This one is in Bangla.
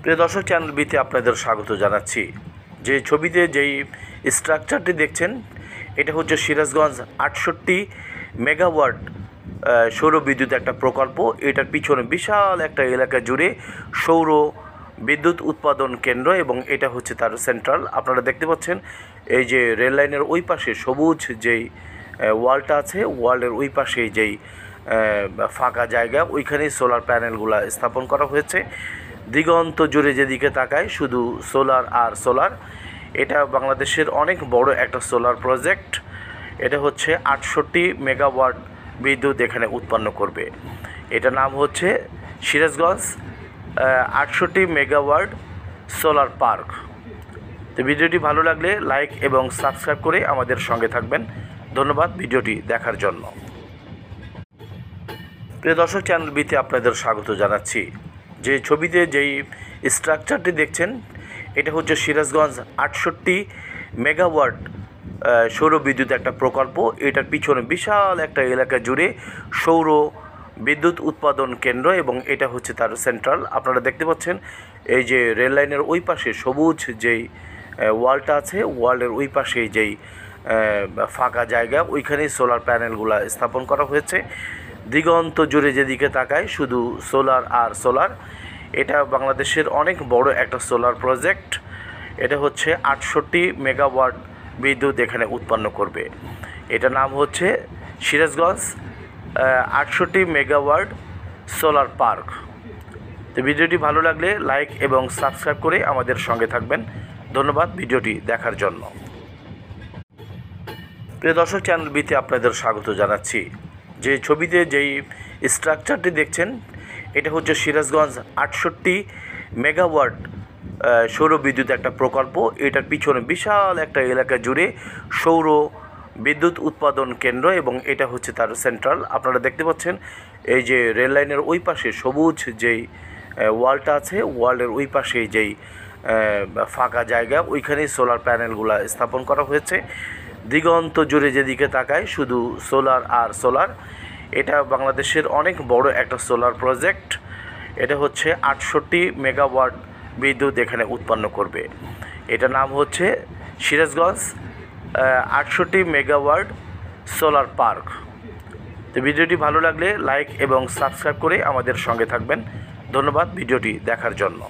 প্রিয় দর্শক, চ্যানেল বিতে আপনাদের স্বাগত জানাচ্ছি। যে ছবিতে যেই স্ট্রাকচারটি দেখছেন, এটা হচ্ছে সিরাজগঞ্জ 68 মেগাওয়াট সৌর বিদ্যুৎ একটা প্রকল্প। এটার পিছনে বিশাল একটা এলাকা জুড়ে সৌর বিদ্যুৎ উৎপাদন কেন্দ্র এবং এটা হচ্ছে তার সেন্ট্রাল। আপনারা দেখতে পাচ্ছেন এই যে রেল লাইনের ওই পাশে সবুজ যেই ওয়ালটা আছে, ওয়ালের ওই পাশে যেই ফাঁকা জায়গা, ওইখানেই সোলার প্যানেলগুলো স্থাপন করা হয়েছে। দিগন্ত জুড়ে যেদিকে তাকায় শুধু সোলার আর সোলার। এটা বাংলাদেশের অনেক বড় একটা সোলার প্রজেক্ট। এটা হচ্ছে 68 মেগাওয়াট বিদ্যুৎ এখানে উৎপন্ন করবে। এটা নাম হচ্ছে সিরাজগঞ্জ 68 মেগাওয়াট সোলার পার্ক। তো ভিডিওটি ভালো লাগলে লাইক এবং সাবস্ক্রাইব করে আমাদের সঙ্গে থাকবেন। ধন্যবাদ ভিডিওটি দেখার জন্য। প্রিয় দর্শক, চ্যানেল বিতে আপনাদের স্বাগত জানাচ্ছি। যে ছবিতে যেই স্ট্রাকচারটি দেখছেন, এটা হচ্ছে সিরাজগঞ্জ 68 মেগাওয়াট সৌর বিদ্যুৎ একটা প্রকল্প। এটার পিছনে বিশাল একটা এলাকা জুড়ে সৌর বিদ্যুৎ উৎপাদন কেন্দ্র এবং এটা হচ্ছে তার সেন্ট্রাল। আপনারা দেখতে পাচ্ছেন এই যে রেল লাইনের ওই পাশে সবুজ যেই ওয়ালটা আছে, ওয়ালের ওই পাশে যেই ফাঁকা জায়গা, ওইখানেই সোলার প্যানেলগুলো স্থাপন করা হয়েছে। দিগন্ত জুড়ে যেদিকে তাকায় শুধু সোলার আর সোলার। এটা বাংলাদেশের অনেক বড় একটা সোলার প্রজেক্ট। এটা হচ্ছে 68 মেগাওয়াট বিদ্যুৎ এখানে উৎপন্ন করবে। এটা নাম হচ্ছে সিরাজগঞ্জ 68 মেগাওয়াট সোলার পার্ক। তো ভিডিওটি ভালো লাগলে লাইক এবং সাবস্ক্রাইব করে আমাদের সঙ্গে থাকবেন। ধন্যবাদ ভিডিওটি দেখার জন্য। প্রিয় দর্শক, চ্যানেল বিতে আপনাদের স্বাগত জানাচ্ছি। যে ছবিতে যেই স্ট্রাকচারটি দেখছেন, এটা হচ্ছে সিরাজগঞ্জ 68 মেগাওয়াট সৌর বিদ্যুৎ একটা প্রকল্প। এটার পিছনে বিশাল একটা এলাকা জুড়ে সৌর বিদ্যুৎ উৎপাদন কেন্দ্র এবং এটা হচ্ছে তার সেন্ট্রাল। আপনারা দেখতে পাচ্ছেন এই যে রেল লাইনের ওই পাশে সবুজ যেই ওয়ালটা আছে, ওয়ালের ওই পাশে যেই ফাঁকা জায়গা, ওইখানেই সোলার প্যানেলগুলো স্থাপন করা হয়েছে। দিগন্ত জুড়ে যেদিকে তাকায় শুধু সোলার আর সোলার। এটা বাংলাদেশের অনেক বড় একটা সোলার প্রজেক্ট। এটা হচ্ছে 68 মেগাওয়াট বিদ্যুৎ এখানে উৎপন্ন করবে। এটা নাম হচ্ছে সিরাজগঞ্জ 68 মেগাওয়াট সোলার পার্ক। তো ভিডিওটি ভালো লাগলে লাইক এবং সাবস্ক্রাইব করে আমাদের সঙ্গে থাকবেন। ধন্যবাদ ভিডিওটি দেখার জন্য।